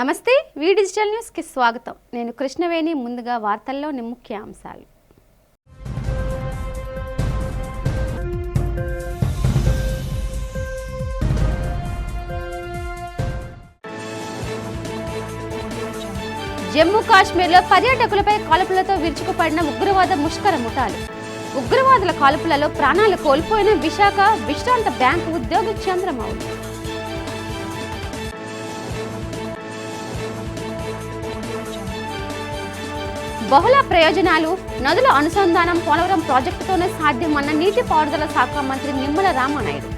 నమస్తే వి digital news కి స్వాగతం. నేను కృష్ణవేణి. ముందుగా వార్తల్లోని ముఖ్య అంశాలు. జమ్మూ కాశ్మీర్లో పర్యాటకులపై కాల్పులతో విరుచుకుపడిన ఉగ్రవాద ముష్కర ముఠాలు. ఉగ్రవాదుల కాల్పులలో ప్రాణాలు కోల్పోయిన విశాఖ విశ్రాంత బ్యాంకు ఉద్యోగి చంద్రమౌళి. బహుళ ప్రయోజనాలు, నదుల అనుసంధానం పోలవరం ప్రాజెక్టుతోనే సాధ్యమన్న నీటిపారుదల శాఖ మంత్రి నిమ్మల రామానాయుడు.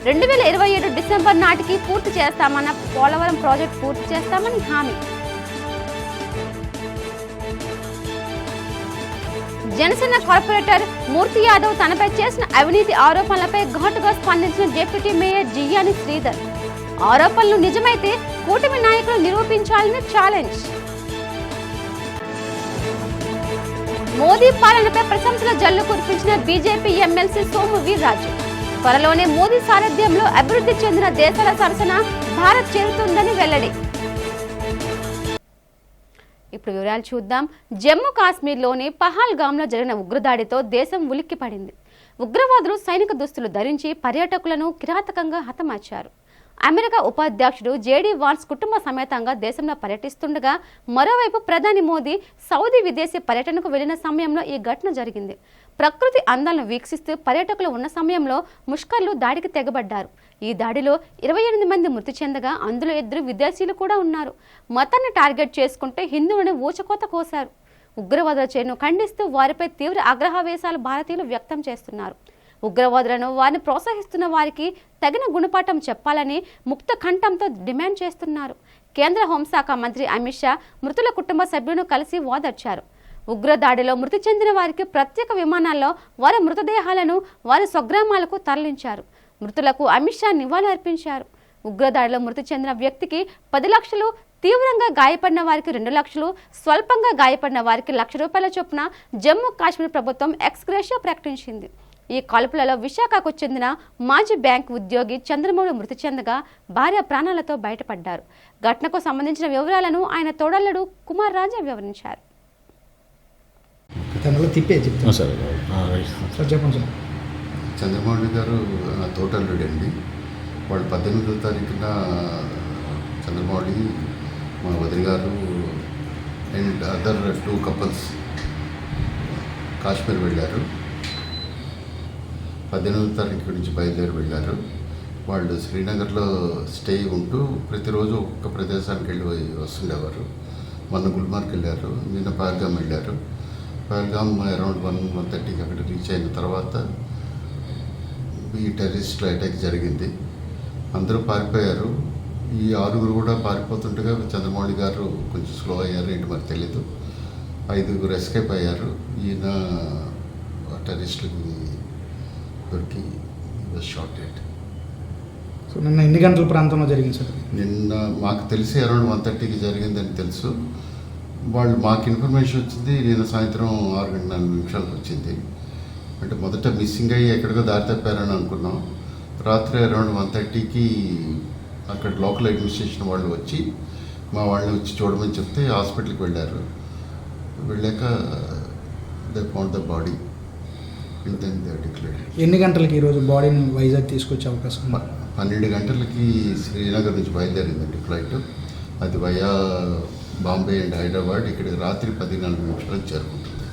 2027 డిసెంబర్ నాటికి పూర్తి చేస్తామన్న పోలవరం ప్రాజెక్టు పూర్తి చేస్తామని హామీ. జనసేన కార్పొరేటర్ మూర్తి యాదవ్ తనపై చేసిన అవినీతి ఆరోపణలపై ఘాటుగా స్పందించిన డిప్యూటీ మేయర్ జియాని శ్రీధర్. ఆరోపణలు నిజమైతే కూటమి నాయకులు నిరూపించాలని ఛాలెంజ్. మోదీ పాలనపై ప్రశంసల జల్లు కురిపించిన బీజేపీ ఎమ్మెల్సీ సోము వీర్రాజు. త్వరలోనే మోదీ సారథ్యంలో అభివృద్ధి చెందిన దేశాల సరసన భారత్ చేరుతుందని వెల్లడి. ఇప్పుడు వివరాలు చూద్దాం. జమ్మూ కాశ్మీర్లోని పహల్గామ్లో జరిగిన ఉగ్రదాడితో దేశం ఉలిక్కిపడింది. ఉగ్రవాదులు సైనిక దుస్తులు ధరించి పర్యాటకులను కిరాతకంగా హతమార్చారు. అమెరికా ఉపాధ్యక్షుడు జేడీ వాన్స్ కుటుంబ సమేతంగా దేశంలో పర్యటిస్తుండగా మరోవైపు ప్రధాని మోదీ సౌదీ విదేశీ పర్యటనకు వెళ్లిన సమయంలో ఈ ఘటన జరిగింది. ప్రకృతి అందాలను వీక్షిస్తూ పర్యాటకులు ఉన్న సమయంలో ముష్కర్లు దాడికి తెగబడ్డారు. ఈ దాడిలో 28 మంది మృతి చెందగా అందులో 2 విదేశీయులు కూడా ఉన్నారు. మతాన్ని టార్గెట్ చేసుకుంటే హిందువులను ఊచకోత కోశారు. ఉగ్రవాదుల చర్యను ఖండిస్తూ వారిపై తీవ్ర ఆగ్రహావేశాలు భారతీయులు వ్యక్తం చేస్తున్నారు. ఉగ్రవాదులను వారిని ప్రోత్సహిస్తున్న వారికి తగిన గుణపాఠం చెప్పాలని ముక్త కంఠంతో డిమాండ్ చేస్తున్నారు. కేంద్ర హోంశాఖ మంత్రి అమిత్ షా మృతుల కుటుంబ సభ్యులను కలిసి ఓదార్చారు. ఉగ్రదాడిలో మృతి చెందిన వారికి ప్రత్యేక విమానాల్లో వారి మృతదేహాలను వారి స్వగ్రామాలకు తరలించారు. మృతులకు అమిత్ షా నివాళులర్పించారు. ఉగ్రదాడిలో మృతి చెందిన వ్యక్తికి 10 లక్షలు, తీవ్రంగా గాయపడిన వారికి 2 లక్షలు, స్వల్పంగా గాయపడిన వారికి ₹1,00,000 చొప్పున జమ్మూ కాశ్మీర్ ప్రభుత్వం ఎక్స్గ్రేషియో ప్రకటించింది. ఈ కాల్పులలో విశాఖకు చెందిన మాజీ బ్యాంకు ఉద్యోగి చంద్రమౌళి మృతి చెందగా భార్య ప్రాణాలతో బయటపడ్డారు. ఘటనకు సంబంధించిన వివరాలను ఆయన తోడల్లుడు కుమార్ రాజా వివరించారు. చంద్రమౌళి గారు నా తోటల్లుడు అండి. వాళ్ళు 18వ తారీఖున చంద్రమౌళి, మా వదిలి గారు అండ్ అదర్ 2 కపుల్స్ కాశ్మీర్ వెళ్ళారు. 18వ తారీఖు నుంచి బయలుదేరి వెళ్ళారు. వాళ్ళు శ్రీనగర్లో స్టే ఉంటూ ప్రతిరోజు ఒక్కొక్క ప్రదేశానికి వెళ్ళి వస్తుండేవారు. మొన్న గుల్మార్గ్ వెళ్ళారు, నిన్న పహల్గామ్ వెళ్ళారు. పహల్గామ్ అరౌండ్ 1:30కి అక్కడ రీచ్ అయిన తర్వాత ఈ టెర్రరిస్టుల అటాక్ జరిగింది. అందరూ పారిపోయారు. ఈ 6 కూడా పారిపోతుండగా చంద్రమౌళి గారు కొంచెం స్లో అయ్యారు, ఏంటి మరి తెలీదు. 5 ఎస్కేప్ అయ్యారు. ఈయన టెర్రరిస్టులకి దొరికి షార్ట్ డెడ్. సో నిన్న ఎన్ని గంటల ప్రాంతంలో జరిగింది సార్? నిన్న మాకు తెలిసి అరౌండ్ 1:30కి జరిగిందని తెలుసు. వాళ్ళు మాకు ఇన్ఫర్మేషన్ వచ్చింది నిన్న సాయంత్రం 6:04 వచ్చింది. అంటే మొదట మిస్సింగ్ అయ్యి ఎక్కడికో దారి తప్పారని అనుకున్నాం. రాత్రి అరౌండ్ 1:30కి అక్కడ లోకల్ అడ్మినిస్ట్రేషన్ వాళ్ళు వచ్చి మా వాళ్ళని వచ్చి చూడమని చెప్తే హాస్పిటల్కి వెళ్ళారు. వెళ్ళాక దే ఫౌండ్ ద బాడీ. ఎన్ని గంటలకి ఈరోజు బాడీని వైజాగ్ తీసుకొచ్చే అవకాశం? 12 గంటలకి శ్రీనగర్ నుంచి బయలుదేరిందండి ఫ్లైట్. అది వయా బాంబే అండ్ హైదరాబాద్. ఇక్కడికి రాత్రి 14 చేరుకుంటుంది.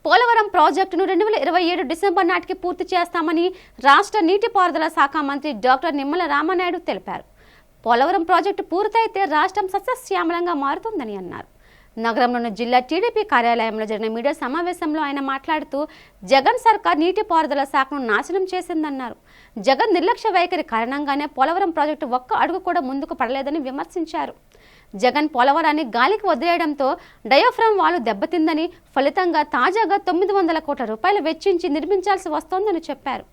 పోలవరం ప్రాజెక్టును 2027 డిసెంబర్ నాటికి పూర్తి చేస్తామని రాష్ట్ర నీటిపారుదల శాఖ మంత్రి డాక్టర్ నిమ్మల రామానాయుడు తెలిపారు. పోలవరం ప్రాజెక్టు పూర్తయితే రాష్ట్రం సస్యశ్యామలంగా మారుతుందని అన్నారు. నగరంలోని జిల్లా టీడీపీ కార్యాలయంలో జరిగిన మీడియా సమావేశంలో ఆయన మాట్లాడుతూ జగన్ సర్కార్ నీటిపారుదల శాఖను నాశనం చేసిందన్నారు. జగన్ నిర్లక్ష్య వైఖరి కారణంగానే పోలవరం ప్రాజెక్టు ఒక్క అడుగు కూడా ముందుకు పడలేదని విమర్శించారు. జగన్ పోలవరాన్ని గాలికి వదిలేయడంతో డయాఫ్రామ్ వాల్ దెబ్బతిందని, ఫలితంగా తాజాగా 900 కోట్ల రూపాయలు వెచ్చించి నిర్మించాల్సి వస్తోందని చెప్పారు.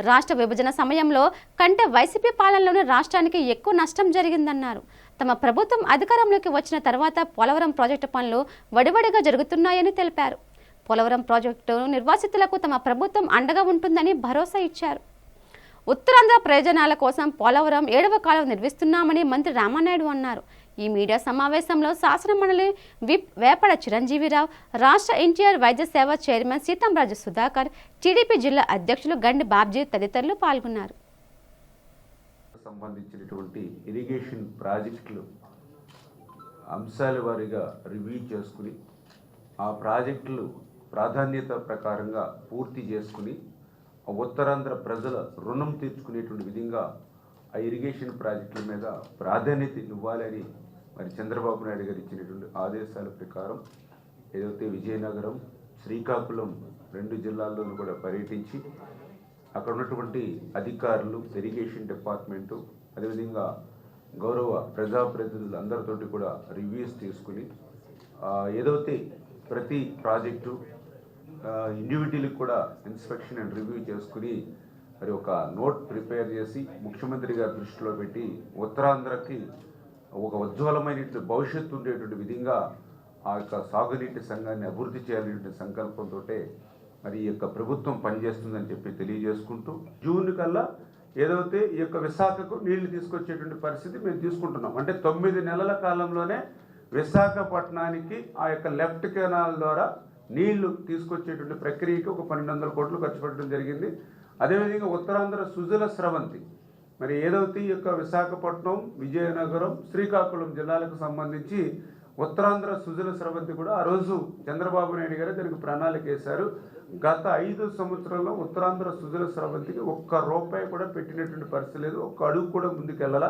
రాష్ట్ర విభజన సమయంలో కంటే వైసీపీ పాలనలోనే రాష్ట్రానికి ఎక్కువ నష్టం జరిగిందన్నారు. తమ ప్రభుత్వం అధికారంలోకి వచ్చిన తర్వాత పోలవరం ప్రాజెక్టు పనులు వడివడిగా జరుగుతున్నాయని తెలిపారు. పోలవరం ప్రాజెక్టు నిర్వాసితులకు తమ ప్రభుత్వం అండగా ఉంటుందని భరోసా ఇచ్చారు. ఉత్తరాంధ్ర ప్రయోజనాల కోసం పోలవరం 7వ కాలువ నిర్మిస్తున్నామని మంత్రి రామానాయుడు అన్నారు. ఈ మీడియా సమావేశంలో శాసనమండలి విప్ వేపడ చిరంజీవిరావు, రాష్ట్ర ఎన్టీఆర్ వైద్య సేవ చైర్మన్ సీతంరాజు సుధాకర్, టీడీపీ జిల్లా అధ్యక్షులు గండి బాబ్జీ తదితరులు పాల్గొన్నారు. సంబంధించినటువంటి ఇరిగేషన్ ప్రాజెక్టులు అంశాల వారీగా రివ్యూ చేసుకుని ఆ ప్రాజెక్టులు ప్రాధాన్యత ప్రకారంగా పూర్తి చేసుకుని ఉత్తరాంధ్ర ప్రజల రుణం తీర్చుకునేటువంటి విధంగా ఆ ఇరిగేషన్ ప్రాజెక్టుల మీద ప్రాధాన్యత ఇవ్వాలని మరి చంద్రబాబు నాయుడు గారు ఇచ్చినటువంటి ఆదేశాల ప్రకారం ఏదైతే విజయనగరం, శ్రీకాకుళం 2 జిల్లాల్లోనూ కూడా పర్యటించి అక్కడ ఉన్నటువంటి అధికారులు, ఇరిగేషన్ డిపార్ట్మెంటు, అదేవిధంగా గౌరవ ప్రజాప్రతినిధులు అందరితోటి కూడా రివ్యూస్ తీసుకుని ఏదైతే ప్రతి ప్రాజెక్టు ఇండివిజువల్కి కూడా ఇన్స్పెక్షన్ అండ్ రివ్యూ చేసుకుని మరి ఒక నోట్ ప్రిపేర్ చేసి ముఖ్యమంత్రి గారి దృష్టిలో పెట్టి ఉత్తరాంధ్రకి ఒక ఉజ్వలమైనటువంటి భవిష్యత్తు ఉండేటువంటి విధంగా ఆ యొక్క సాగునీటి సంఘాన్ని అభివృద్ధి చేయాలనేటువంటి సంకల్పంతో మరి ఈ యొక్క ప్రభుత్వం పనిచేస్తుందని చెప్పి తెలియజేసుకుంటూ జూన్ కల్లా ఏదైతే ఈ యొక్క విశాఖకు నీళ్లు తీసుకొచ్చేటువంటి పరిస్థితి మేము తీసుకుంటున్నాం. అంటే 9 నెలల కాలంలోనే విశాఖపట్నానికి ఆ యొక్క లెఫ్ట్ కెనాల్ ద్వారా నీళ్లు తీసుకొచ్చేటువంటి ప్రక్రియకి ఒక 1200 కోట్లు ఖర్చు పెట్టడం జరిగింది. అదేవిధంగా ఉత్తరాంధ్ర సుజల స్రవంతి మరి ఏదైతే ఈ యొక్క విశాఖపట్నం, విజయనగరం, శ్రీకాకుళం జిల్లాలకు సంబంధించి ఉత్తరాంధ్ర సుజల స్రవంతి కూడా ఆ రోజు చంద్రబాబు నాయుడు గారు దానికి ప్రణాళిక వేశారు. గత 5 సంవత్సరాల్లో ఉత్తరాంధ్ర సుజల స్రవంతికి ₹1 కూడా పెట్టినటువంటి పరిస్థితి లేదు, ఒక్క అడుగు కూడా ముందుకెళ్ళాల.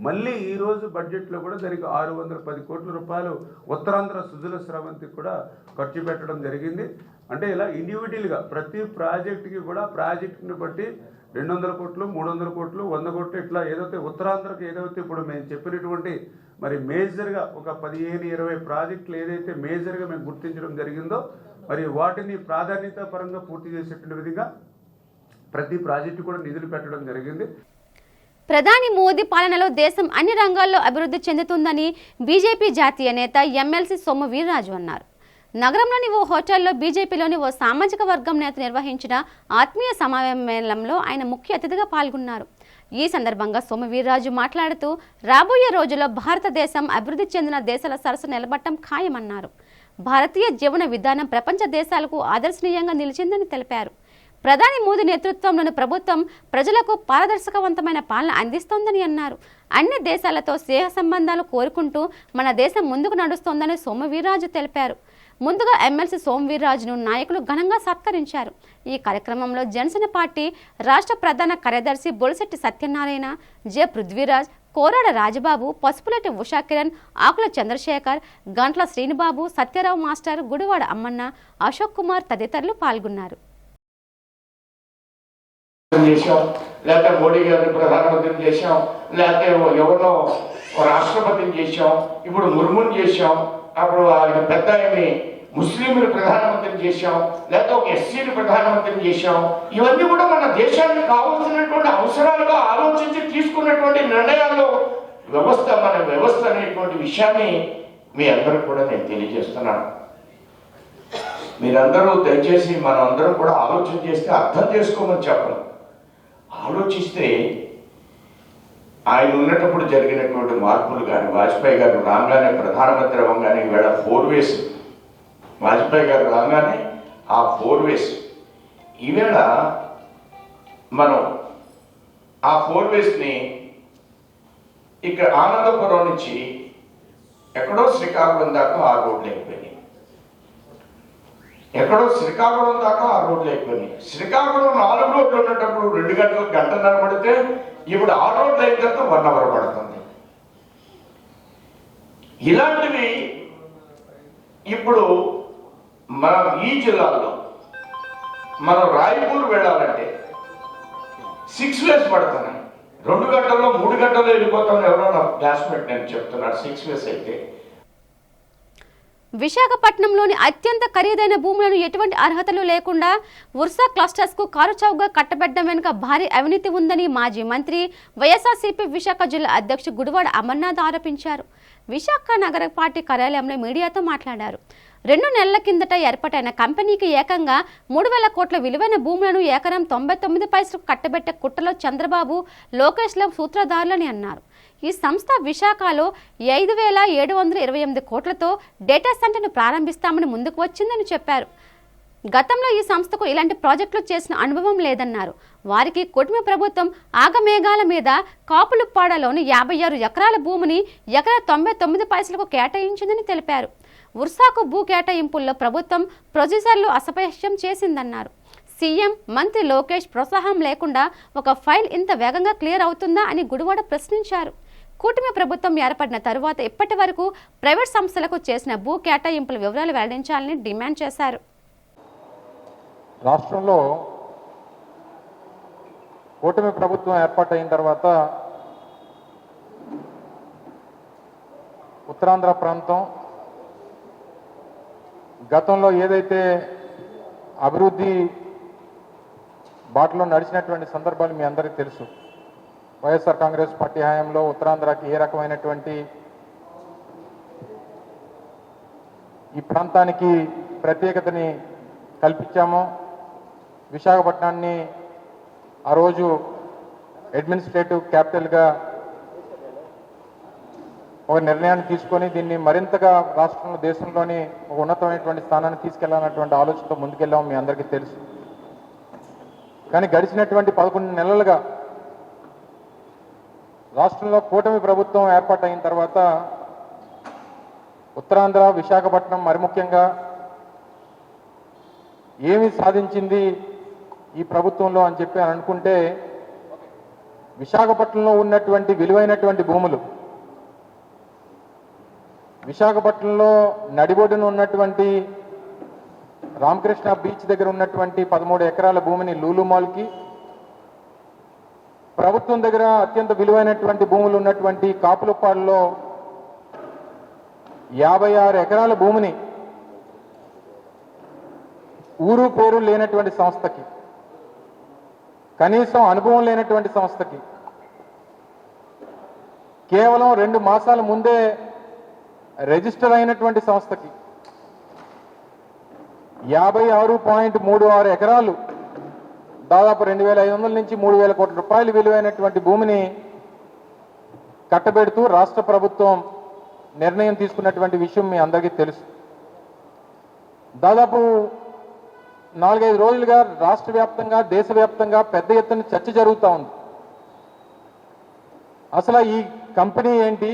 మళ్ళీ ఈరోజు బడ్జెట్లో కూడా దానికి 610 కోట్ల రూపాయలు ఉత్తరాంధ్ర సుజల స్రవంతికి కూడా ఖర్చు పెట్టడం జరిగింది. అంటే ఇలా ఇండివిజువల్గా ప్రతి ప్రాజెక్టుకి కూడా ప్రాజెక్టుని బట్టి 200 కోట్లు, 300 కోట్లు, 100 కోట్లు ఇట్లా ఏదైతే ఉత్తరాంధ్రకి ఏదైతే ఇప్పుడు మేము చెప్పినటువంటి మరి మేజర్గా ఒక 15-20 ప్రాజెక్టులు ఏదైతే మేజర్గా మేము గుర్తించడం జరిగిందో మరి వాటిని ప్రాధాన్యత పరంగా పూర్తి చేసేటువంటి విధంగా ప్రతి ప్రాజెక్టు కూడా నిధులు పెట్టడం జరిగింది. ప్రధాని మోదీ పాలనలో దేశం అన్ని రంగాల్లో అభివృద్ధి చెందుతుందని బీజేపీ జాతీయ నేత ఎమ్మెల్సీ సోము వీర్రాజు అన్నారు. నగరంలోని ఓ హోటల్లో బీజేపీలోని ఓ సామాజిక వర్గం నేత నిర్వహించిన ఆత్మీయ సమావేశంలో ఆయన ముఖ్య అతిథిగా పాల్గొన్నారు. ఈ సందర్భంగా సోము వీర్రాజు మాట్లాడుతూ రాబోయే రోజుల్లో భారతదేశం అభివృద్ధి చెందిన దేశాల సరసన నిలబడటం ఖాయమన్నారు. భారతీయ జీవన విధానం ప్రపంచ దేశాలకు ఆదర్శనీయంగా నిలిచిందని తెలిపారు. ప్రధాని మోదీ నేతృత్వంలోని ప్రభుత్వం ప్రజలకు పారదర్శకవంతమైన పాలన అందిస్తోందని అన్నారు. అన్ని దేశాలతో స్నేహ సంబంధాలు కోరుకుంటూ మన దేశం ముందుకు నడుస్తోందని సోము వీర్రాజు తెలిపారు. ముందుగా ఎమ్మెల్సీ సోము వీర్రాజును నాయకులు ఘనంగా సత్కరించారు. ఈ కార్యక్రమంలో జనసేన పార్టీ రాష్ట్ర ప్రధాన కార్యదర్శి బొలిశెట్టి సత్యనారాయణ, జె పృథ్వీరాజ్, కోరాడ రాజబాబు, పసుపులెట్టి ఉషాకిరణ్, ఆకుల చంద్రశేఖర్, గంట్ల శ్రీనిబాబు, సత్యరావు మాస్టర్, గుడివాడ అమ్మన్న, అశోక్ కుమార్ తదితరులు పాల్గొన్నారు. లేకపోతే మోడీ గారిని ప్రధానమంత్రిని చేశాం, లేకపోతే ఎవరినో రాష్ట్రపతిని చేశాం, ఇప్పుడు ముర్ముని చేశాం, అప్పుడు ఆయన పెద్ద ఆయన్ని ముస్లింని ప్రధానమంత్రిని చేశాం, లేకపోతే ఒక ఎస్సీని ప్రధానమంత్రిని చేశాం. ఇవన్నీ కూడా మన దేశానికి కావాల్సినటువంటి అవసరాలుగా ఆలోచించి తీసుకున్నటువంటి నిర్ణయాల్లో మన వ్యవస్థ అనేటువంటి విషయాన్ని మీ అందరూ కూడా నేను తెలియజేస్తున్నాను. మీరందరూ దయచేసి మనం అందరం కూడా ఆలోచన చేస్తే అర్థం చేసుకోమని చెప్పను. ఆలోచిస్తే ఆయన ఉన్నప్పుడు జరిగినటువంటి మార్పులు కానీ, వాజ్పేయి గారు రాగానే ప్రధానమంత్రి అవ్వగానే ఈవేళ 4 ways, వాజ్పేయి గారు రాగానే ఆ 4 ways, ఈవేళ మనం ఆ 4 waysని ఇక్కడ ఆనందపురం నుంచి ఎక్కడో శ్రీకాకుళం దాకా 6 రోడ్లు అయిపోయినాయి. ఎక్కడో శ్రీకాకుళం దాకా 6 రోడ్లు అయిపోయినాయి. శ్రీకాకుళం 4 రోడ్లు ఉన్నప్పుడు 2 గంటలు గంటన్నర పడితే ఇప్పుడు 6 రోడ్లు అయిన తర్వాత 1 hour పడుతుంది. ఇలాంటివి ఇప్పుడు మనం ఈ జిల్లాలో మనం రాయపూర్ వెళ్ళాలంటే 6 ways పడుతున్నాయి. 2 గంటల్లో 3 గంటల్లో వెళ్ళిపోతాం. ఎవరో నా క్లాస్మేట్ నేను చెప్తున్నాను 6 ways అయితే. విశాఖపట్నంలోని అత్యంత ఖరీదైన భూములను ఎటువంటి అర్హతలు లేకుండా ఉర్సా క్లస్టర్స్కు కారుచౌకగా కట్టబెట్టడం వెనుక భారీ అవినీతి ఉందని మాజీ మంత్రి వైఎస్ఆర్సీపీ విశాఖ జిల్లా అధ్యక్షుడు గుడివాడ అమర్నాథ్ ఆరోపించారు. విశాఖ నగర పార్టీ కార్యాలయంలో మీడియాతో మాట్లాడారు. 2 నెలల కిందట ఏర్పాటైన కంపెనీకి ఏకంగా 3,000 కోట్ల విలువైన భూములను ఎకరం 99 పైసలకు కట్టబెట్టే కుట్రలో చంద్రబాబు, లోకేష్ల సూత్రధారులని అన్నారు. ఈ సంస్థ విశాఖలో 5,728 కోట్లతో డేటా సెంటర్ను ప్రారంభిస్తామని ముందుకు వచ్చిందని చెప్పారు. గతంలో ఈ సంస్థకు ఇలాంటి ప్రాజెక్టులు చేసిన అనుభవం లేదన్నారు. వారికి కూటమి ప్రభుత్వం ఆగమేఘాల మీద కాపులుప్పాడలోని 56 ఎకరాల భూమిని ఎకరా 99 పైసలకు కేటాయించిందని తెలిపారు. ఉర్సాకు భూ కేటాయింపుల్లో ప్రభుత్వం ప్రొసీజర్లు అసభ్యం చేసిందన్నారు. సీఎం, మంత్రి లోకేష్ ప్రోత్సాహం లేకుండా ఒక ఫైల్ ఇంత వేగంగా క్లియర్ అవుతుందా అని గుడివాడ ప్రశ్నించారు. కూటమి ప్రభుత్వం ఏర్పడిన తరువాత ఇప్పటి వరకు ప్రైవేట్ సంస్థలకు చేసిన భూ కేటాయింపుల వివరాలు వెల్లడించాలని డిమాండ్ చేశారు. రాష్ట్రంలో కూటమి ప్రభుత్వం ఏర్పాటైన తర్వాత ఉత్తరాంధ్ర ప్రాంతం గతంలో ఏదైతే అభివృద్ధి బాటలో నడిచినటువంటి సందర్భాలు మీ అందరికీ తెలుసు. వైఎస్ఆర్ కాంగ్రెస్ పార్టీ హయాంలో ఉత్తరాంధ్రకి ఏ రకమైనటువంటి ఈ ప్రాంతానికి ప్రత్యేకతని కల్పించామో, విశాఖపట్నాన్ని ఆ రోజు అడ్మినిస్ట్రేటివ్ క్యాపిటల్గా ఒక నిర్ణయాన్ని తీసుకొని దీన్ని మరింతగా రాష్ట్రంలో, దేశంలోని ఒక ఉన్నతమైనటువంటి స్థానాన్ని తీసుకెళ్లాలన్నటువంటి ఆలోచనతో ముందుకెళ్ళాము, మీ అందరికీ తెలుసు. కానీ గడిచినటువంటి 11 నెలలుగా రాష్ట్రంలో కూటమి ప్రభుత్వం ఏర్పాటైన తర్వాత ఉత్తరాంధ్ర, విశాఖపట్నం మరి ముఖ్యంగా ఏమి సాధించింది ఈ ప్రభుత్వంలో అని చెప్పి అనుకుంటే, విశాఖపట్నంలో ఉన్నటువంటి విలువైనటువంటి భూములు, విశాఖపట్నంలో నడిబొడ్డున ఉన్నటువంటి రామకృష్ణ బీచ్ దగ్గర ఉన్నటువంటి 13 ఎకరాల భూమిని లూలు మాల్కి, ప్రభుత్వం దగ్గర అత్యంత విలువైనటువంటి భూములు ఉన్నటువంటి కాపులపాడులో 56 ఎకరాల భూమిని ఊరు పేరు లేనటువంటి సంస్థకి, కనీసం అనుభవం లేనటువంటి సంస్థకి, కేవలం 2 మాసాల ముందే రిజిస్టర్ అయినటువంటి సంస్థకి 56.36 ఎకరాలు, దాదాపు 2,500 నుంచి 3,000 కోట్ల రూపాయలు విలువైనటువంటి భూమిని కట్టబెడుతూ రాష్ట్ర ప్రభుత్వం నిర్ణయం తీసుకున్నటువంటి విషయం మీ అందరికీ తెలుసు. దాదాపు 4-5 రోజులుగా రాష్ట్ర వ్యాప్తంగా, దేశవ్యాప్తంగా పెద్ద ఎత్తున చర్చ జరుగుతూ ఉంది. అసలు ఈ కంపెనీ ఏంటి,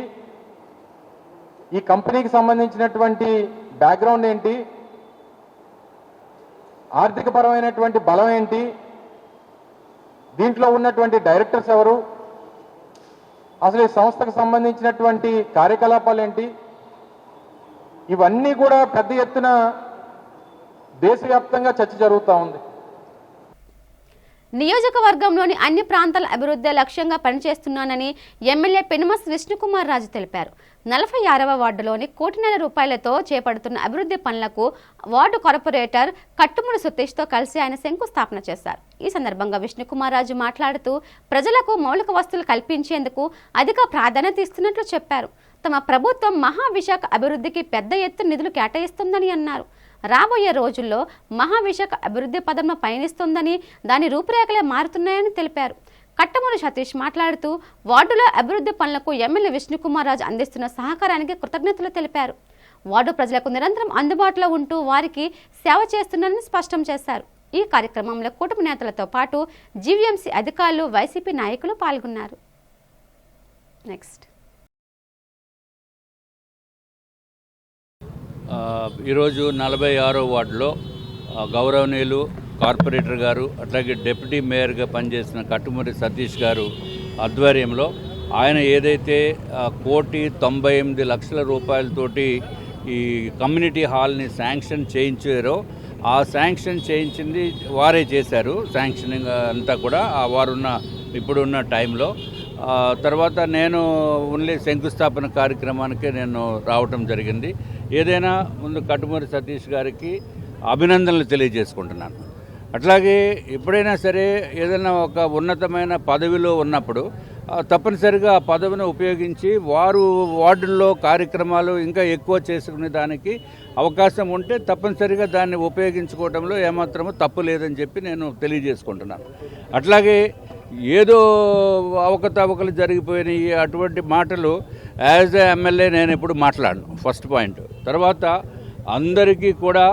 ఈ కంపెనీకి సంబంధించినటువంటి బ్యాక్గ్రౌండ్ ఏంటి, ఆర్థికపరమైనటువంటి బలం ఏంటి, దీంట్లో ఉన్నటువంటి డైరెక్టర్స్ ఎవరు, అసలు ఈ సంస్థకు సంబంధించినటువంటి కార్యకలాపాలు ఏంటి, ఇవన్నీ కూడా పెద్ద ఎత్తున దేశవ్యాప్తంగా చర్చ జరుగుతూ ఉంది. నియోజకవర్గంలోని అన్ని ప్రాంతాల అభివృద్ధి లక్ష్యంగా పనిచేస్తున్నానని ఎమ్మెల్యే పెనుమస్ విష్ణుకుమార్ రాజు తెలిపారు. 46వ వార్డులోని 1 కోటి రూపాయలతో చేపడుతున్న అభివృద్ధి పనులకు వార్డు కార్పొరేటర్ కట్టుముడి సుతీష్తో కలిసి ఆయన శంకుస్థాపన చేశారు. ఈ సందర్భంగా విష్ణుకుమార్ రాజు మాట్లాడుతూ ప్రజలకు మౌలిక వసతులు కల్పించేందుకు అధిక ప్రాధాన్యత ఇస్తున్నట్లు చెప్పారు. తమ ప్రభుత్వం మహావిశాఖ అభివృద్ధికి పెద్ద ఎత్తున నిధులు కేటాయిస్తుందని అన్నారు. రాబోయే రోజుల్లో మహావిశాఖ అభివృద్ధి పదంలో పయనిస్తుందని, దాని రూపురేఖలే మారుతున్నాయని తెలిపారు. కట్టమూరి సతీష్ మాట్లాడుతూ వార్డులో అభివృద్ధి పనులకు ఎమ్మెల్యే విష్ణుకుమార్ రాజు అందిస్తున్న సహకారానికి కృతజ్ఞతలు తెలిపారు. వార్డు ప్రజలకు నిరంతరం అందుబాటులో ఉంటూ వారికి సేవ చేస్తున్నారని స్పష్టం చేశారు. ఈ కార్యక్రమంలో కుటుంబ నేతలతో పాటు జీవీఎంసీ అధికారులు, వైసీపీ నాయకులు పాల్గొన్నారు. నెక్స్ట్ ఈరోజు 46వ వార్డులో గౌరవనీయులు కార్పొరేటర్ గారు, అట్లాగే డిప్యూటీ మేయర్గా పనిచేసిన కట్టుమూరి సతీష్ గారు ఆధ్వర్యంలో ఆయన ఏదైతే 1,98,00,000 రూపాయలతోటి ఈ కమ్యూనిటీ హాల్ని శాంక్షన్ చేయించారో, ఆ శాంక్షన్ చేయించింది వారే చేశారు. శాంక్షనింగ్ అంతా కూడా వారున్న ఇప్పుడున్న టైంలో. తర్వాత నేను ఓన్లీ శంకుస్థాపన కార్యక్రమానికి నేను రావటం జరిగింది. ఏదైనా ముందు కట్టుమూరి సతీష్ గారికి అభినందనలు తెలియజేసుకుంటున్నాను. అట్లాగే ఎప్పుడైనా సరే ఏదైనా ఒక ఉన్నతమైన పదవిలో ఉన్నప్పుడు తప్పనిసరిగా ఆ పదవిని ఉపయోగించి వారు వార్డుల్లో కార్యక్రమాలు ఇంకా ఎక్కువ చేసుకునే దానికి అవకాశం ఉంటే తప్పనిసరిగా దాన్ని ఉపయోగించుకోవడంలో ఏమాత్రమూ తప్పు లేదని చెప్పి నేను తెలియజేసుకుంటున్నాను. అట్లాగే ఏదో అవకతవకలు జరిగిపోయినాయి అటువంటి మాటలు యాజ్ ఎ ఎమ్మెల్యే నేను ఎప్పుడు మాట్లాడను. First point. తర్వాత అందరికీ కూడా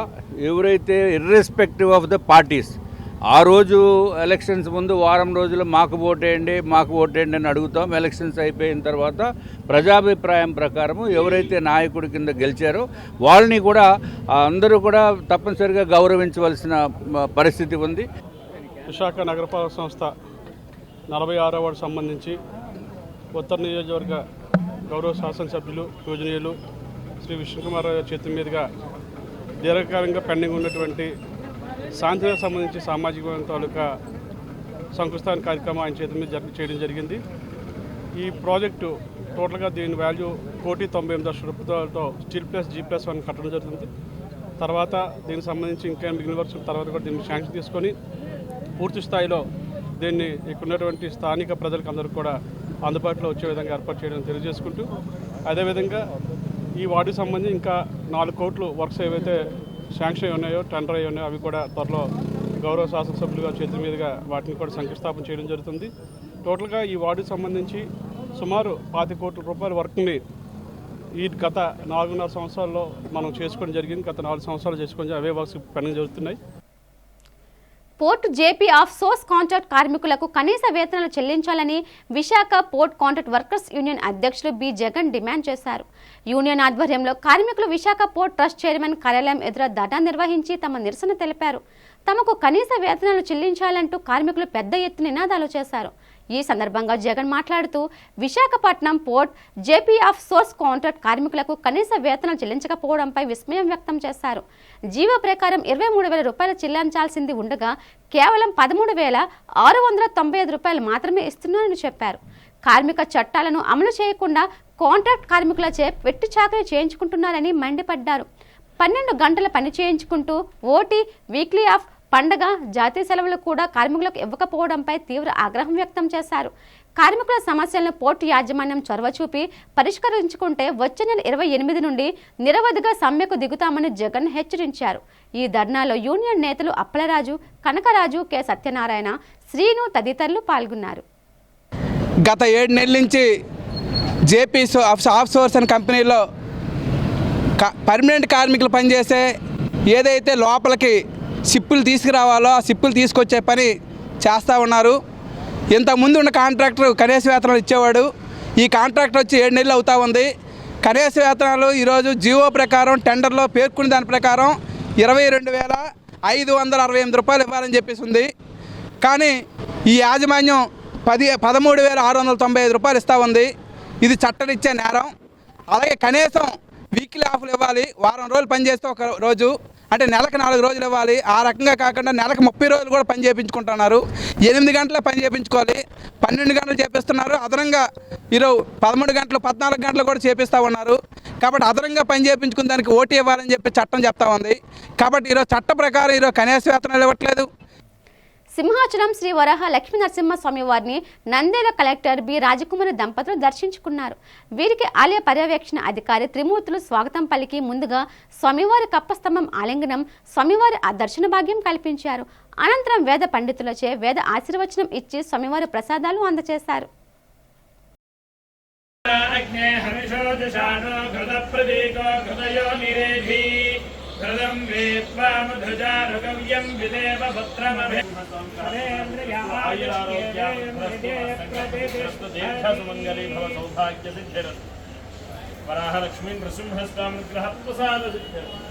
ఎవరైతే ఇర్రెస్పెక్టివ్ ఆఫ్ ద పార్టీస్ ఆ రోజు ఎలక్షన్స్ ముందు వారం రోజులు మాకు ఓటేయండి అని అడుగుతాం. ఎలక్షన్స్ అయిపోయిన తర్వాత ప్రజాభిప్రాయం ప్రకారము ఎవరైతే నాయకుడి కింద గెలిచారో వాళ్ళని కూడా అందరూ కూడా తప్పనిసరిగా గౌరవించవలసిన పరిస్థితి ఉంది. విశాఖ నగరపాలక సంస్థ 46వ వార్డు సంబంధించి ఉత్తర నియోజకవర్గ గౌరవ శాసనసభ్యులు పూజనీయులు శ్రీ విష్ణుకుమార్ చేతుల మీదుగా దీర్ఘకాలంగా పెండింగ్ ఉన్నటువంటి శాంతికి సంబంధించి సామాజిక తాలూకా శంకుస్థాపన కార్యక్రమం ఆయన చేతుల మీద చేయడం జరిగింది. ఈ ప్రాజెక్టు టోటల్గా దీని వాల్యూ 1,98,00,000 రూపాయలతో స్టీల్ ప్లస్ G+1 కట్టడం జరుగుతుంది. తర్వాత దీనికి సంబంధించి ఇంకా మిగిలిన వర్క్స్ తర్వాత కూడా దీన్ని శాంక్షన్ తీసుకొని పూర్తి స్థాయిలో దీన్ని ఇక్కడ ఉన్నటువంటి స్థానిక ప్రజలకు అందరూ కూడా అందుబాటులో వచ్చే విధంగా ఏర్పాటు చేయడం తెలియజేసుకుంటూ, అదేవిధంగా ఈ వార్డుకి సంబంధించి ఇంకా 4 కోట్లు వర్క్స్ ఏవైతే శాంక్షన్ ఉన్నాయో టెండర్ అయ్యి ఉన్నాయో అవి కూడా త్వరలో గౌరవ శాసనసభ్యులుగా చేతుల మీదుగా వాటిని కూడా శంకుస్థాపన చేయడం జరుగుతుంది. టోటల్గా ఈ వార్డుకి సంబంధించి సుమారు 25 కోట్ల రూపాయల వర్క్ని ఈ గత 4.5 సంవత్సరాల్లో మనం చేసుకోవడం జరిగింది. గత 4 సంవత్సరాలు చేసుకొని అవే వర్క్స్ పెండింగ్ జరుగుతున్నాయి. Port JP of swords contract కార్మికులకు కనీస వేతనాలు చెల్లించాలని Visakha port contract workers union అధ్యక్షులు బి జగన్ డిమాండ్ చేశారు. యూనియన్ ఆధ్వర్యంలో కార్మికులు విశాఖ పోర్ట్ ట్రస్ట్ చైర్మన్ కార్యాలయం ఎదుట ధర్నా నిర్వహించి తమ నిరసన తెలిపారు. తమకు కనీస వేతనాలు చెల్లించాలంటూ కార్మికులు పెద్ద ఎత్తున నినాదాలు చేశారు. ఈ సందర్భంగా జగన్ మాట్లాడుతూ Visakhapatnam port JP of swords contract కార్మికులకు కనీస వేతనాలు చెల్లించకపోవడంపై విస్మయం వ్యక్తం చేశారు. జీవో ప్రకారం 23,000 రూపాయలు చెల్లించాల్సింది ఉండగా కేవలం 13,695 రూపాయలు మాత్రమే ఇస్తున్నారని చెప్పారు. కార్మిక చట్టాలను అమలు చేయకుండా కాంట్రాక్ట్ కార్మికులచే వెట్టి చాకరీ చేయించుకుంటున్నారని మండిపడ్డారు. 12 గంటల పని చేయించుకుంటూ ఓటీ, వీక్లీ ఆఫ్, పండగ, జాతీయ సెలవులు కూడా కార్మికులకు ఇవ్వకపోవడంపై తీవ్ర ఆగ్రహం వ్యక్తం చేశారు. కార్మికుల సమస్యలను పోర్టు యాజమాన్యం చొరవ చూపి పరిష్కరించుకుంటే వచ్చే నెల 28 నుండి నిరవధిగా సమ్మెకు దిగుతామని జగన్ హెచ్చరించారు. ఈ ధర్నాలో యూనియన్ నేతలు అప్పలరాజు, కనకరాజు, కె సత్యనారాయణ, శ్రీను తదితరులు పాల్గొన్నారు. గత 7 నెలల నుంచి జేపీ ఆఫ్ సోర్స్ అనే కంపెనీలో పర్మనెంట్ కార్మికులు పనిచేసే ఏదైతే లోపలికి సిప్పులు తీసుకురావాలో ఆ సిప్పులు తీసుకొచ్చే పని చేస్తూ ఉన్నారు. ఇంతకుముందు ఉన్న కాంట్రాక్టర్ కనీస వేతనాలు ఇచ్చేవాడు. ఈ కాంట్రాక్టర్ వచ్చి 7 నెలలు అవుతా ఉంది. కనీస వేతనాలు ఈరోజు జీవో ప్రకారం టెండర్లో పేర్కొన్న దాని ప్రకారం 22,568 రూపాయలు ఇవ్వాలని చెప్పేసి ఉంది. కానీ ఈ యాజమాన్యం 13,695 రూపాయలు ఇస్తూ ఉంది. ఇది చట్టరీత్యా నేరం. అలాగే కనీసం వీక్లీ ఆఫ్లు ఇవ్వాలి. వారం రోజులు పనిచేస్తే ఒక రోజు, అంటే నెలకు 4 రోజులు ఇవ్వాలి. ఆ రకంగా కాకుండా నెలకు 30 రోజులు కూడా పని చేయించుకుంటున్నారు. 8 గంటల పని చేయించుకోవాలి, 12 గంటలు చేపిస్తున్నారు. అదనంగా ఈరోజు 13 గంటలు, 14 గంటలు కూడా చేపిస్తూ ఉన్నారు. కాబట్టి అదనంగా పని చేయించుకున్న దానికి ఓటీ ఇవ్వాలని చెప్పి చట్టం చెప్తా ఉంది. కాబట్టి ఈరోజు చట్ట ప్రకారం ఈరోజు కనీస వేతనాలు ఇవ్వట్లేదు. సింహాచలం శ్రీ వరాహ లక్ష్మీ నరసింహ స్వామి వారిని నందేల కలెక్టర్ బి రాజకుమారి దంపతులు దర్శించుకున్నారు. వీరికి ఆలయ పర్యవేక్షణ అధికారి త్రిమూర్తులు స్వాగతం పలికి ముందుగా స్వామివారి కప్పస్తంభం ఆలింగనం, స్వామివారి దర్శన భాగ్యం కల్పించారు. అనంతరం వేద పండితులచే వేద ఆశీర్వచనం ఇచ్చి స్వామివారి ప్రసాదాలు అందజేశారు. ఘృతం వేత్వామధుజారుగవ్యం విదేవ పుత్రమభేర్మంగళీ భవ సౌభాగ్య సిద్ధిరస్తు. వరాహలక్ష్మీ నృసింహస్వామిగ్రహ ప్రసాద సిద్ధిరస్తు.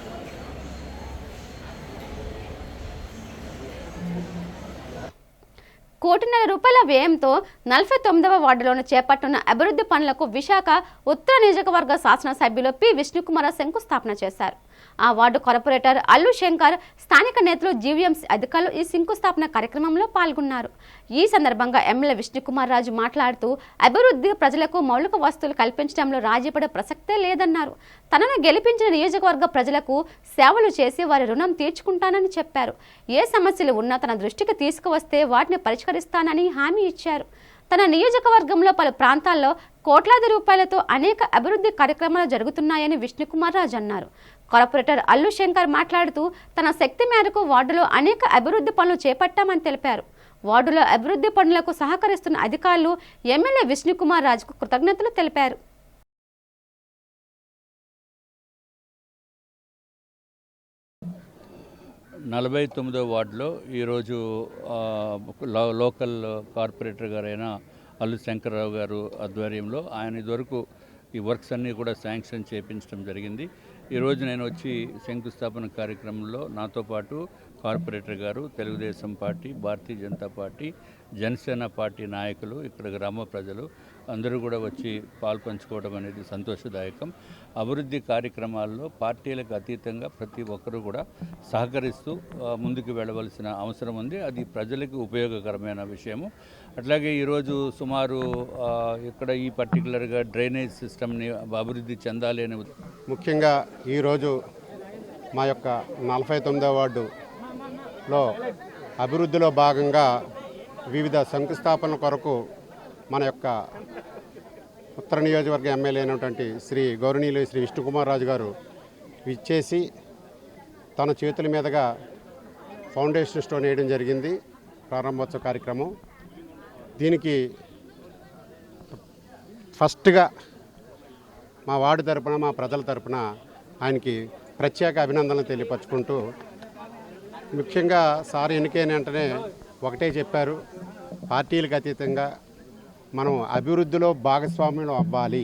₹1,00,00,000 వ్యయంతో 49వ వార్డులోని చేపట్టున్న అభివృద్ధి పనులకు విశాఖ ఉత్తర నియోజకవర్గ శాసనసభ్యులు పి విష్ణుకుమార్ శంకుస్థాపన చేశారు. ఆ వార్డు కార్పొరేటర్ అల్లు శంకర్, స్థానిక నేతలు, జీవీఎంసీ అధికారులు ఈ శంకుస్థాపన కార్యక్రమంలో పాల్గొన్నారు. ఈ సందర్భంగా ఎమ్మెల్యే విష్ణుకుమార్ రాజు మాట్లాడుతూ అభివృద్ధి ప్రజలకు మౌలిక వస్తువులు కల్పించడంలో రాజీపడే ప్రసక్తే లేదన్నారు. తనను గెలిపించిన నియోజకవర్గ ప్రజలకు సేవలు చేసి వారి రుణం తీర్చుకుంటానని చెప్పారు. ఏ సమస్యలు ఉన్నా తన దృష్టికి తీసుకువస్తే వాటిని పరిష్కరిస్తానని హామీ ఇచ్చారు. తన నియోజకవర్గంలో పలు ప్రాంతాల్లో కోట్లాది రూపాయలతో అనేక అభివృద్ధి కార్యక్రమాలు జరుగుతున్నాయని విష్ణుకుమార్ రాజు అన్నారు. కార్పొరేటర్ అల్లు శంకర్ మాట్లాడుతూ తన శక్తి మేరకు వార్డులో అనేక అభివృద్ధి పనులు చేపట్టామని తెలిపారు. వార్డులో అభివృద్ధి పనులకు సహకరిస్తున్న అధికారులు ఎమ్మెల్యే విష్ణుకుమార్ రాజుకు కృతజ్ఞతలు తెలిపారు. 49వ వార్డులో ఈరోజు లోకల్ కార్పొరేటర్ గారైన అల్లు శంకర్రావు గారు ఆధ్వర్యంలో ఆయన ఇదివరకు ఈ వర్క్స్ అన్నీ కూడా శాంక్షన్ చేయించడం జరిగింది. ఈరోజు నేను వచ్చి శంకుస్థాపన కార్యక్రమంలో నాతో పాటు కార్పొరేటర్ గారు, Telugu Desam party, Bharatiya Janata party, Janasena party నాయకులు, ఇక్కడ గ్రామ ప్రజలు అందరూ కూడా వచ్చి పాల్పంచుకోవడం అనేది సంతోషదాయకం. అభివృద్ధి కార్యక్రమాల్లో పార్టీలకు అతీతంగా ప్రతి ఒక్కరూ కూడా సహకరిస్తూ ముందుకు వెళ్ళవలసిన అవసరం ఉంది. అది ప్రజలకు ఉపయోగకరమైన విషయము. అట్లాగే ఈరోజు సుమారు ఇక్కడ ఈ పర్టికులర్గా డ్రైనేజ్ సిస్టమ్ని అభివృద్ధి చెందాలి అని ముఖ్యంగా ఈరోజు మా యొక్క 49వ వార్డులో అభివృద్ధిలో భాగంగా వివిధ శంకుస్థాపన కొరకు మన యొక్క ఉత్తర నియోజకవర్గ ఎమ్మెల్యే అయినటువంటి శ్రీ గౌరవనీయులు శ్రీ విష్ణుకుమార్ రాజు గారు ఇచ్చేసి తన చేతుల మీదుగా ఫౌండేషన్ స్టోన్ వేయడం జరిగింది. ప్రారంభోత్సవ కార్యక్రమం. దీనికి ఫస్ట్గా మా వార్డు తరపున, మా ప్రజల తరపున ఆయనకి ప్రత్యేక అభినందనలు తెలియపరుచుకుంటూ, ముఖ్యంగా సార్ ఎన్నికైన వెంటనే ఒకటే చెప్పారు, పార్టీలకు అతీతంగా మనం అభివృద్ధిలో భాగస్వామ్యం అవ్వాలి.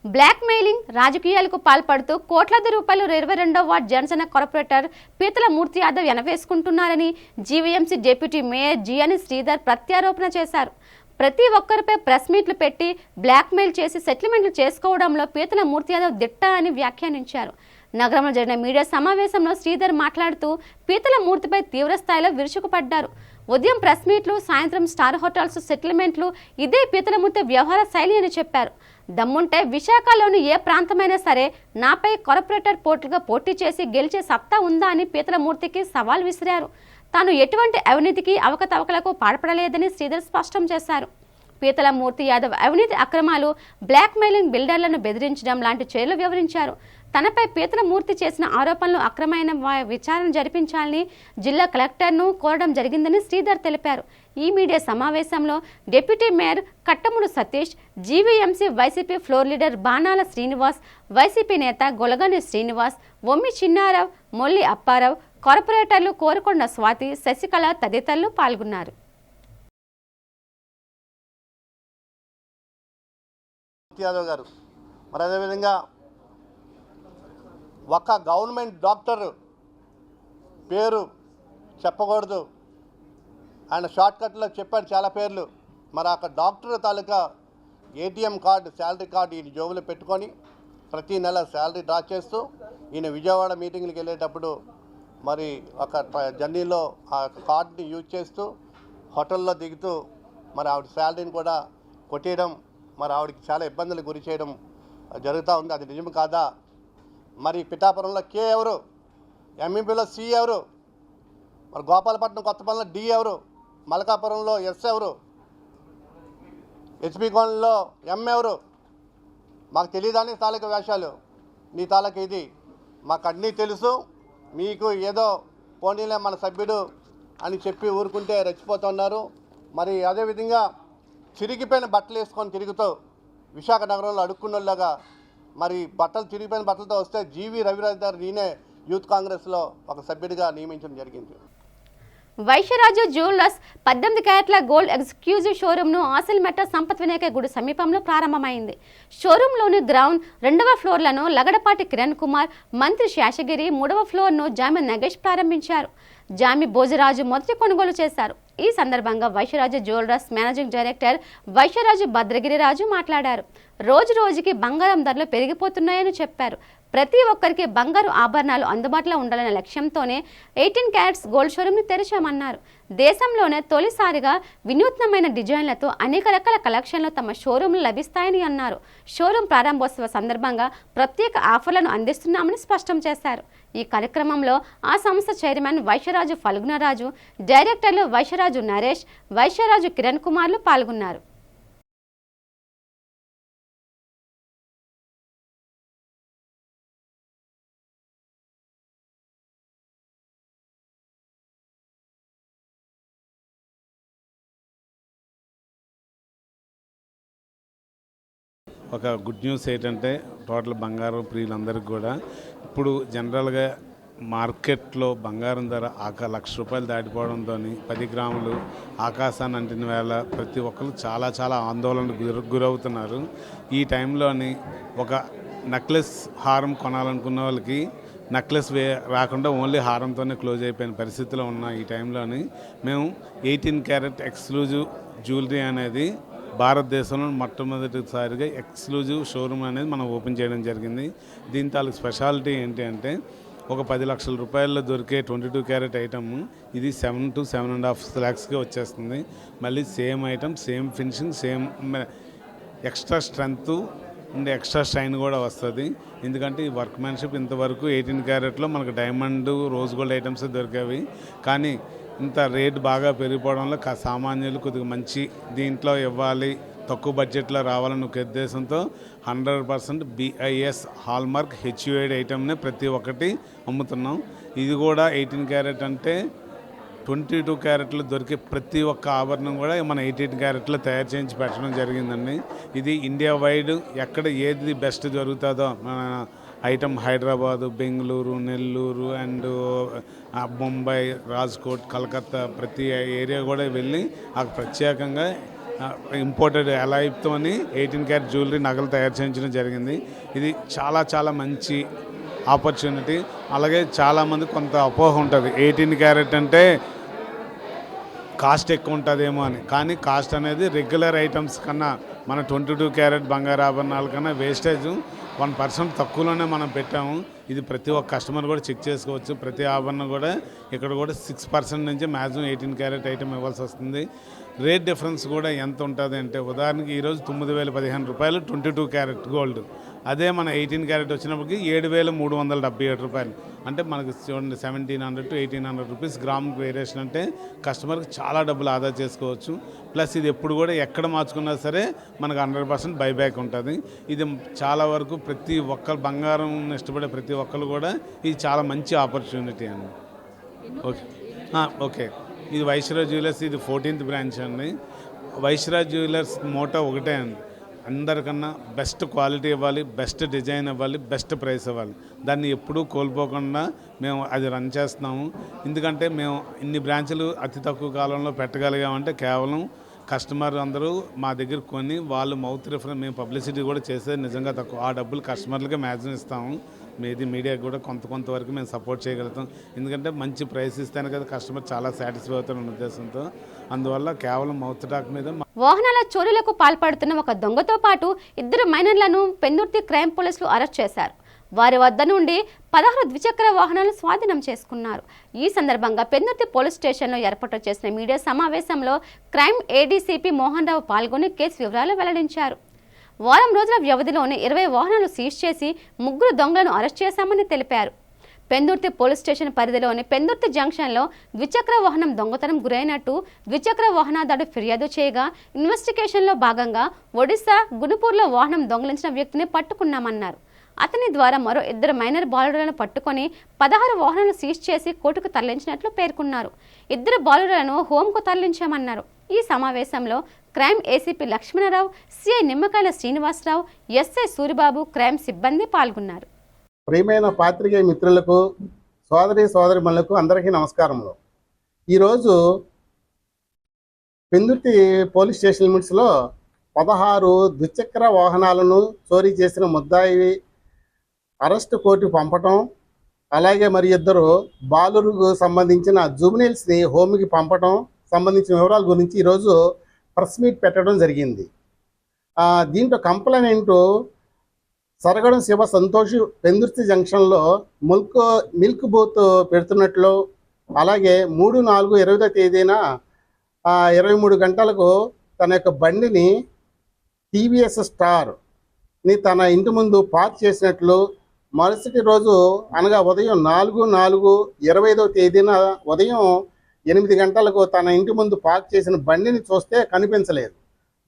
బ్లాక్ మెయిలింగ్ రాజకీయాలకు పాల్పడుతూ కోట్లాది రూపాయలు 22వ వార్డు జనసేన కార్పొరేటర్ పీతల మూర్తి యాదవ్ ఎనవేసుకుంటున్నారని GVMC deputy mayor Jiyani Sridhar ప్రత్యారోపణ చేశారు. ప్రతి ఒక్కరిపై ప్రెస్ మీట్లు పెట్టి బ్లాక్ మెయిల్ చేసి సెటిల్మెంట్లు చేసుకోవడంలో పీతల మూర్తి యాదవ్ దిట్ట అని వ్యాఖ్యానించారు. నగరంలో జరిగిన మీడియా సమావేశంలో శ్రీధర్ మాట్లాడుతూ పీతల మూర్తిపై తీవ్రస్థాయిలో విరుచుకుపడ్డారు. ఉదయం ప్రెస్ మీట్లు, సాయంత్రం స్టార్ హోటల్స్ సెటిల్మెంట్లు ఇదే పీతల మూర్తి వ్యవహార శైలి అని చెప్పారు. దమ్ముంటే విశాఖలోని ఏ ప్రాంతమైనా సరే నాపై కార్పొరేటర్ పోర్టుగా పోటీ చేసి గెలిచే సత్తా ఉందా అని పీతల మూర్తికి సవాల్ విసిరారు. తాను ఎటువంటి అవినీతికి అవకతవకలకు పాల్పడలేదని శ్రీధర్ స్పష్టం చేశారు. పీతల మూర్తి యాదవ్ అవినీతి అక్రమాలు, బ్లాక్ మెయిలింగ్, బిల్డర్లను బెదిరించడం లాంటి చర్యలు వివరించారు. తనపై పీతల మూర్తి చేసిన ఆరోపణలు అక్రమైన విచారణ జరిపించాలని జిల్లా కలెక్టర్ను కోరడం జరిగిందని శ్రీధర్ తెలిపారు. ఈ మీడియా సమావేశంలో deputy mayor Kattamudu Satish, GVMC YCP floor leader Banala Srinivas, YCP నేత గొలగని శ్రీనివాస్, వమ్మి చిన్నారావు, మొల్లి అప్పారావు, కార్పొరేటర్లు కోరుకొండ స్వాతి, శశికళ తదితరులు పాల్గొన్నారు. యాదవ్ గారు మరి అదేవిధంగా ఒక గవర్నమెంట్ డాక్టర్ పేరు చెప్పకూడదు, ఆయన షార్ట్కట్లో చెప్పాడు చాలా పేర్లు. మరి ఆ డాక్టర్ తాలూకా ఏటీఎం కార్డు, శాలరీ కార్డు ఈయన జోబులో పెట్టుకొని ప్రతి నెల శాలరీ డ్రా చేస్తూ ఈయన విజయవాడ మీటింగ్లకు వెళ్ళేటప్పుడు మరి ఒక జర్నీలో ఆ కార్డుని యూజ్ చేస్తూ హోటల్లో దిగుతూ మరి ఆవిడ శాలరీని కూడా కొట్టేయడం, మరి ఆవిడకి చాలా ఇబ్బందులు గురి చేయడం జరుగుతూ ఉంది. అది నిజం కాదా? మరి పిఠాపురంలో కే ఎవరు, ఎంఈపీలో సి ఎవరు, మరి గోపాలపట్నం కొత్తపల్లిలో డి ఎవరు, మలకాపురంలో ఎస్ ఎవరు, హెచ్పి కోణంలో ఎం ఎవరు? మాకు తెలియదాని తాలూకా వేషాలు, నీ తాలూకా ఇది మాకు అన్నీ తెలుసు. మీకు ఏదో పోనీలే మన సభ్యుడు అని చెప్పి ఊరుకుంటే రెచ్చిపోతున్నారు. మరి అదేవిధంగా చిరిగిపోయిన బట్టలు వేసుకొని తిరుగుతూ విశాఖ నగరంలో అడుక్కున్నలాగా మరి బట్టలు చిరిగిపోయిన బట్టలతో వస్తే జీవి రవిరాజ్ గారు నేనే యూత్ కాంగ్రెస్లో ఒక సభ్యుడిగా నియమించడం జరిగింది. వైశ్యరాజు జ్యువెలర్స్ 18 క్యారెట్ల గోల్డ్ ఎక్స్క్లూజివ్ షోరూమ్ను ఆసిల్మెట్ట సంపత్ వినాయక గుడి సమీపంలో ప్రారంభమైంది. షోరూంలోని గ్రౌండ్ 2వ ఫ్లోర్లను లగడపాటి కిరణ్ కుమార్, మంత్రి శేషగిరి, 3వ ఫ్లోర్ను జామి నగేష్ ప్రారంభించారు. జామి భోజరాజు మొదటి కొనుగోలు చేశారు. ఈ సందర్భంగా Vaishyaraju jewellers managing director Vaishyaraju Bhadragiriraju మాట్లాడారు. రోజు రోజుకి బంగారం ధరలు పెరిగిపోతున్నాయని చెప్పారు. ప్రతి ఒక్కరికి బంగారు ఆభరణాలు అందుబాటులో ఉండాలనే లక్ష్యంతోనే 18 క్యారెట్స్ గోల్డ్ షోరూమ్ని తెరిచామన్నారు. దేశంలోనే తొలిసారిగా వినూత్నమైన డిజైన్లతో అనేక రకాల కలెక్షన్లు తమ షోరూంలో లభిస్తాయని అన్నారు. షోరూం ప్రారంభోత్సవ సందర్భంగా ప్రత్యేక ఆఫర్లను అందిస్తున్నామని స్పష్టం చేశారు. ఈ కార్యక్రమంలో ఆ సంస్థ చైర్మన్ వైశ్యరాజు ఫల్గుణరాజు, డైరెక్టర్లు వైశ్యరాజు నరేష్, వైశ్యరాజు కిరణ్ కుమార్లు పాల్గొన్నారు. ఒక గుడ్ న్యూస్ ఏంటంటే టోటల్ బంగారం ప్రియులందరికీ కూడా ఇప్పుడు జనరల్గా మార్కెట్లో బంగారం ధర ₹1,00,000 దాటిపోవడంతో 10 గ్రాములు ఆకాశాన్ని అంటిన వేళ ప్రతి ఒక్కరు చాలా ఆందోళనకు గురవుతున్నారు. ఈ టైంలోని ఒక నెక్లెస్ హారం కొనాలనుకున్న వాళ్ళకి నెక్లెస్ రాకుండా ఓన్లీ హారంతోనే క్లోజ్ అయిపోయిన పరిస్థితిలో ఉన్న ఈ టైంలోని మేము 18 క్యారెట్ ఎక్స్క్లూజివ్ జ్యువెలరీ అనేది భారతదేశంలో మొట్టమొదటిసారిగా ఎక్స్క్లూజివ్ షోరూమ్ అనేది మనం ఓపెన్ చేయడం జరిగింది. దీని తాలూకు స్పెషాలిటీ ఏంటి అంటే ఒక ₹10 లక్షల దొరికే 22 క్యారెట్ ఐటమ్ ఇది 7 to 7.5 lakhsకి వచ్చేస్తుంది. మళ్ళీ same item, same finishing, same extra strength and extra shine కూడా వస్తుంది. ఎందుకంటే ఈ వర్క్మెన్షిప్ ఇంతవరకు 18 క్యారెట్లో మనకు డైమండ్, రోజ్ గోల్డ్ ఐటమ్స్ దొరికేవి. కానీ ఇంత రేట్ బాగా పెరిగిపోవడంలో సామాన్యులు కొద్దిగా మంచి దీంట్లో ఇవ్వాలి, తక్కువ బడ్జెట్లో రావాలని ఒక ఉద్దేశంతో 100% BIS హాల్మార్క్ HUID ఐటమ్నే ప్రతి ఒక్కటి అమ్ముతున్నాం. ఇది కూడా 18 క్యారెట్ అంటే 22 క్యారెట్లు దొరికే ప్రతి ఒక్క ఆభరణం కూడా మన 18 క్యారెట్లో తయారు చేయించి పెట్టడం జరిగిందండి. ఇది ఇండియా వైడ్ ఎక్కడ ఏది బెస్ట్ జరుగుతుందో మన ఐటమ్ హైదరాబాదు, బెంగళూరు, నెల్లూరు అండ్ ముంబై, రాజ్కోట్, కలకత్తా ప్రతి ఏరియా కూడా వెళ్ళి ఆ ప్రత్యేకంగా ఇంపోర్టెడ్ అలైవ్తోని 18 క్యారెట్ జ్యువెలరీ నగలు తయారు చేయించడం జరిగింది. ఇది చాలా మంచి ఆపర్చునిటీ. అలాగే చాలామంది కొంత అపోహ ఉంటుంది, 18 క్యారెట్ అంటే కాస్ట్ ఎక్కువ ఉంటుందేమో అని. కానీ కాస్ట్ అనేది రెగ్యులర్ ఐటమ్స్ కన్నా మన 22 క్యారెట్ బంగారు ఆభరణాల కన్నా వేస్టేజ్ 1% తక్కువలోనే మనం పెట్టాము. ఇది ప్రతి ఒక్క కస్టమర్ కూడా చెక్ చేసుకోవచ్చు. ప్రతి ఆభరణం కూడా ఇక్కడ కూడా 6% నుంచి మ్యాక్సిమం 18 క్యారెట్ ఐటమ్ ఇవ్వాల్సి వస్తుంది. రేట్ డిఫరెన్స్ కూడా ఎంత ఉంటుంది అంటే ఉదాహరణకి ఈరోజు ₹9,015 22 క్యారెట్ గోల్డ్. అదే మన 18 క్యారెట్ వచ్చినప్పటికి ₹7,377. అంటే మనకి చూడండి 1,700 to 1,800 రూపీస్ గ్రామ్కి వేరియేషన్. అంటే కస్టమర్కి చాలా డబ్బులు ఆదా చేసుకోవచ్చు. ప్లస్ ఇది ఎప్పుడు కూడా ఎక్కడ మార్చుకున్నా సరే మనకు 100% బైబ్యాక్ ఉంటుంది. ఇది చాలా వరకు ప్రతి ఒక్కరు బంగారం ఇష్టపడే ప్రతి ఒక్కరు కూడా ఇది చాలా మంచి ఆపర్చునిటీ అండి. ఓకే ఇది వైశ్యరాజ్ జ్యువెలర్స్, ఇది 14th బ్రాంచ్ అండి. వైశ్యరాజ్ జ్యువెలర్స్ మోటో ఒకటే అండి, అందరికన్నా బెస్ట్ క్వాలిటీ ఇవ్వాలి, బెస్ట్ డిజైన్ ఇవ్వాలి, బెస్ట్ ప్రైస్ ఇవ్వాలి. దాన్ని ఎప్పుడూ కోల్పోకుండా మేము అది రన్ చేస్తున్నాము. ఎందుకంటే మేము ఇన్ని బ్రాంచులు అతి తక్కువ కాలంలో పెట్టగలిగామంటే కేవలం కస్టమర్ అందరూ మా దగ్గర కొని వాళ్ళు మౌత్ రిఫరెన్స్, మేము పబ్లిసిటీ కూడా చేసేది నిజంగా తక్కువ. ఆ డబ్బులు కస్టమర్లకే మ్యాక్సిమం ఇస్తాము. మీడియాకి కూడా కొంతవరకు మేము సపోర్ట్ చేయగలుగుతాం. ఎందుకంటే మంచి ప్రైస్ ఇస్తేనే కదా కస్టమర్ చాలా సాటిస్ఫై అవుతారన్న ఉద్దేశంతో. అందువల్ల కేవలం మౌత్ టాక్ మీద. వాహనాల చోరీలకు పాల్పడుతున్న ఒక దొంగతో పాటు 2 మైనర్లను పెందుర్తి క్రైమ్ పోలీసులు అరెస్ట్ చేశారు. వారి వద్ద నుండి 16 ద్విచక్ర వాహనాలను స్వాధీనం చేసుకున్నారు. ఈ సందర్భంగా పెందుర్తి పోలీస్ స్టేషన్లో ఏర్పాటు చేసిన మీడియా సమావేశంలో క్రైమ్ ADCP మోహన్ రావు పాల్గొని కేసు వివరాలు వెల్లడించారు. వారం రోజుల వ్యవధిలోనే 20 వాహనాలు సీజ్ చేసి 3 దొంగలను అరెస్ట్ చేశామని తెలిపారు. పెందుర్తి పోలీస్ స్టేషన్ పరిధిలోని పెందుర్తి జంక్షన్లో ద్విచక్ర వాహనం దొంగతనం గురైనట్టు ద్విచక్ర వాహనదారుడు ఫిర్యాదు చేయగా ఇన్వెస్టిగేషన్లో భాగంగా ఒడిశా గునుపూర్లో వాహనం దొంగిలించిన వ్యక్తిని పట్టుకున్నామన్నారు. అతని ద్వారా మరో 2 మైనర్ బాలులను పట్టుకొని 16 వాహనాలను సీజ్ చేసి కోర్టుకు తరలించినట్లు పేర్కొన్నారు. 2 బాలులను హోంకు తరలించామన్నారు. ఈ సమావేశంలో క్రైమ్ ACP లక్ష్మణరావు, CI నిమ్మకాయల శ్రీనివాసరావు, SI సూరిబాబు, క్రైమ్ సిబ్బంది పాల్గొన్నారు. ప్రియమైన పాత్రికేయ మిత్రులకు, సోదరిమణులకు అందరికీ నమస్కారములు. ఈరోజు పెందుర్తి పోలీస్ స్టేషన్ లిమిట్స్లో 16 ద్విచక్ర వాహనాలను చోరీ చేసిన ముద్దాయి అరెస్ట్ కోర్టుకు పంపటం, అలాగే మరి 2 బాలులకు సంబంధించిన జువెనైల్స్ని హోమ్కి పంపటం సంబంధించిన వివరాల గురించి ఈరోజు ప్రెస్ మీట్ పెట్టడం జరిగింది. దీంట్లో కంప్లైంట్ సరగడం శివ సంతోష్ పెందుర్తి జంక్షన్లో మిల్క్ బూత్ పెడుతున్నట్లు, అలాగే 3/4/20 తేదీన 23 గంటలకు తన యొక్క బండిని టీవీఎస్ స్టార్ని తన ఇంటి ముందు పార్క్ చేసినట్లు, మరుసటి రోజు అనగా ఉదయం 4/4/25 తేదీన ఉదయం 8 గంటలకు తన ఇంటి ముందు పార్క్ చేసిన బండిని చూస్తే కనిపించలేదు.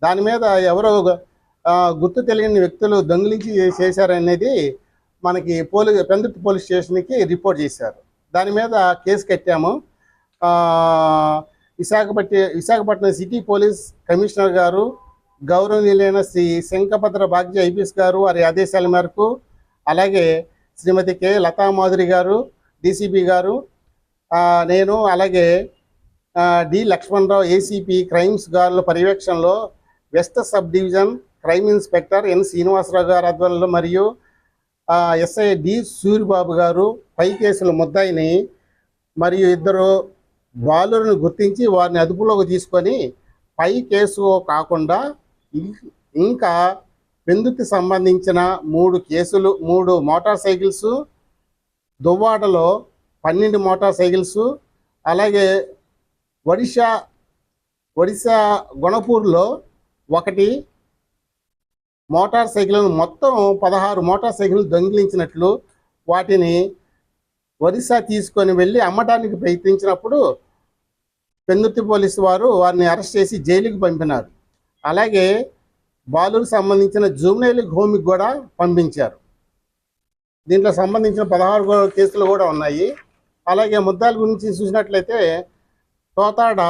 దాని మీద ఎవరో గుర్తు తెలియని వ్యక్తులు దొంగిలించి చేశారనేది మనకి పెందుర్తి పోలీస్ స్టేషన్కి రిపోర్ట్ చేశారు. దాని మీద కేసు కట్టాము. విశాఖపట్నం సిటీ పోలీస్ కమిషనర్ గారు, గౌరవనీయులైన శ్రీ శంఖభద్ర భాగ్య ఐపీఎస్ గారు వారి ఆదేశాల మేరకు, అలాగే శ్రీమతి కె లతామాధురి గారు డీసీపీ గారు, నేను, అలాగే డి లక్ష్మణరావు ఏసీపీ క్రైమ్స్ గారుల పర్యవేక్షణలో west sub division crime inspector N Srinivasarao గారి ఆధ్వర్యంలో మరియు ఎస్ఐ డి సూరిబాబు గారు పై కేసుల ముద్దాయిని మరియు 2 బాలులను గుర్తించి వారిని అదుపులోకి తీసుకొని పై కేసు కాకుండా ఇంకా పెందుర్తి సంబంధించిన 3 కేసులు, 3 మోటార్ సైకిల్స్, దువ్వాడలో 12 మోటార్ సైకిల్స్, అలాగే ఒడిశా గుణపూర్లో 1 మోటార్ సైకిల్, మొత్తం 16 మోటార్ సైకిల్ దొంగిలించినట్లు, వాటిని ఒడిశా తీసుకొని వెళ్ళి అమ్మడానికి ప్రయత్నించినప్పుడు పెందుర్తి పోలీసు వారు వారిని అరెస్ట్ చేసి జైలుకి పంపినారు. అలాగే బాలుకు సంబంధించిన జూనియర్ హోమ్కి కూడా పంపించారు. దీంట్లో సంబంధించిన 16 కేసులు కూడా ఉన్నాయి. అలాగే ముద్దాల గురించి చూసినట్లయితే తోతాడ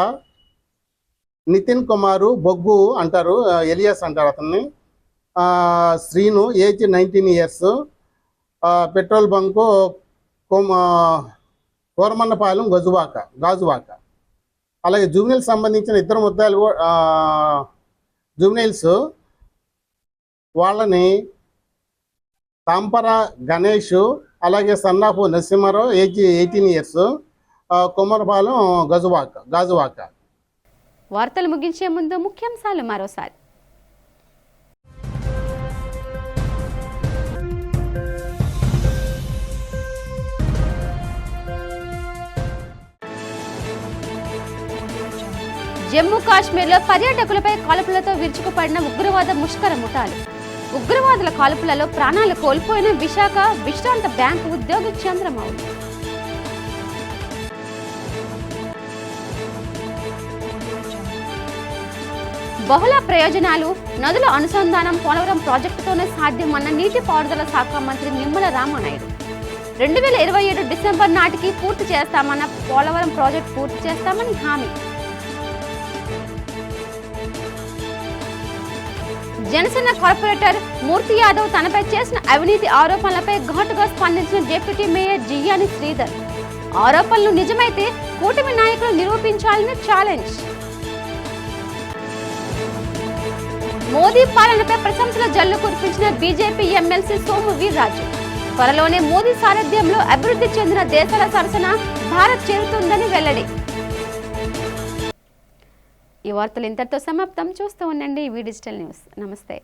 నితిన్ కుమారు బొగ్గు అంటారు, ఎలియాస్ అంటారు అతన్ని, Srinu age 19 years, petrol bunk Koramannapalem Gajuwaka. అలాగే జూనియర్స్ సంబంధించిన 2 ముద్దాలు జూనియర్స్ వాళ్ళని తాంపర గణేష్, అలాగే సన్నాపు నరసింహారావు ఏజ్ 18 ఇయర్స్, కొమ్మరపాలెం గాజువాక. వార్తలు ముగించే ముందు ముఖ్యాంశాలు మరోసారి. జమ్మూ కాశ్మీర్లో పర్యాటకులపై కాల్పులతో విరుచుకుపడిన ఉగ్రవాద ముష్కర ముఠాలు. ఉగ్రవాదుల కాల్పులలో ప్రాణాలు కోల్పోయిన విశాఖ విశ్రాంత బ్యాంకు ఉద్యోగి చంద్రమౌళి. బహుళ ప్రయోజనాలు, నదుల అనుసంధానం పోలవరం ప్రాజెక్టుతోనే సాధ్యమన్న నీటిపారుదల శాఖ మంత్రి నిమ్మల రామానాయుడు. 2027 డిసెంబర్ నాటికి పూర్తి చేస్తామన్న పోలవరం ప్రాజెక్టు పూర్తి చేస్తామని హామీ. జనసేన కార్పొరేటర్ మూర్తి యాదవ్ తనపై చేసిన అవినీతి ఆరోపణలపై ఘాటుగా స్పందించిన డిప్యూటీ మేయర్ జియాని శ్రీధర్. ఆరోపణలు నిజమైతే కూటమి నాయకులు నిరూపించాలని ఛాలెంజ్. మోదీ పాలనపై ప్రశంసల జల్లు కురిపించిన బీజేపీ ఎమ్మెల్సీ సోము వీర్రాజు. త్వరలోనే మోదీ సారథ్యంలో అభివృద్ధి చెందిన దేశాల సరసన భారత్ చేరుతుందని వెల్లడి. ఈ వార్తలు ఇంతటితో సమాప్తం. చూస్తూ ఉండండి వి డిజిటల్ న్యూస్. నమస్తే.